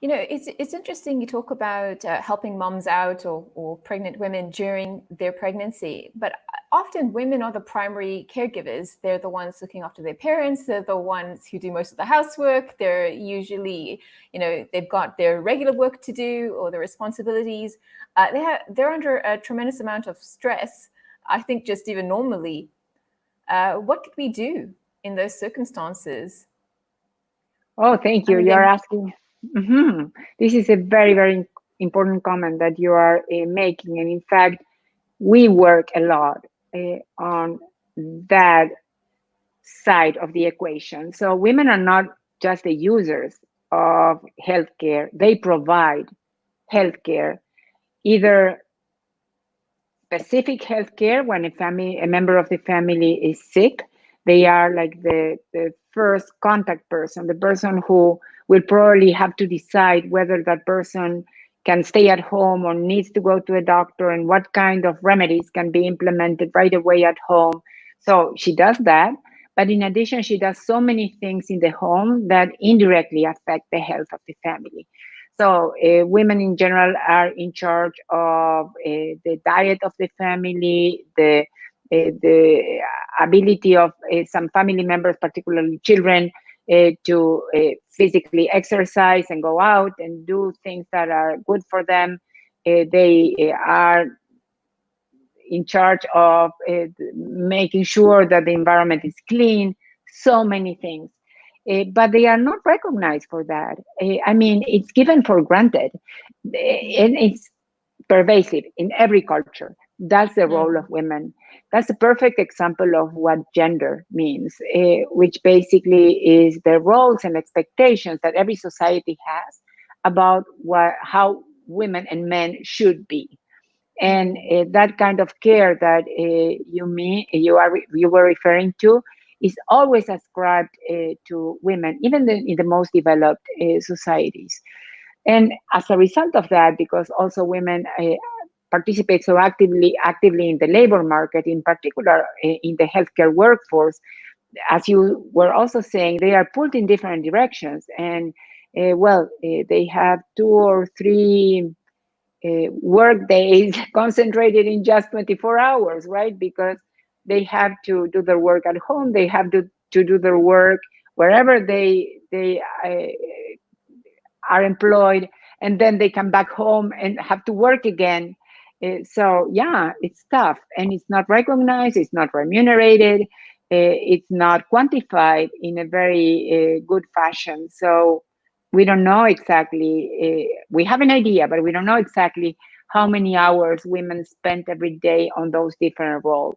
It's interesting you talk about helping moms out or pregnant women during their pregnancy, but often women are the primary caregivers. They're the ones looking after their parents. They're the ones who do most of the housework. They're usually, they've got their regular work to do or their responsibilities. They're under a tremendous amount of stress, I think, just even normally. What could we do in those circumstances? Oh, thank you. You're asking. This is a very, very important comment that you are making. And in fact, we work a lot on that side of the equation. So women are not just the users of healthcare, they provide healthcare, either specific healthcare when a member of the family is sick. They are like the first contact person, the person who will probably have to decide whether that person can stay at home or needs to go to a doctor, and what kind of remedies can be implemented right away at home. So she does that. But in addition, she does so many things in the home that indirectly affect the health of the family. So women in general are in charge of the diet of the family, the ability of some family members, particularly children, to physically exercise and go out and do things that are good for them. They are in charge of making sure that the environment is clean, so many things. But they are not recognized for that. I mean, it's given for granted, and it's pervasive in every culture. That's the role of women. That's a perfect example of what gender means, which basically is the roles and expectations that every society has about how women and men should be. And that kind of care that you were referring to is always ascribed to women, even in the most developed societies. And as a result of that, because also women participate so actively in the labor market, in particular in the healthcare workforce, as you were also saying, they are pulled in different directions. And they have 2 or 3 work days concentrated in just 24 hours, right? Because they have to do their work at home, they have to do their work wherever they are employed, and then they come back home and have to work again. So yeah, it's tough, and it's not recognized, it's not remunerated, it's not quantified in a very good fashion. So we don't know exactly, we have an idea, but we don't know exactly how many hours women spend every day on those different roles.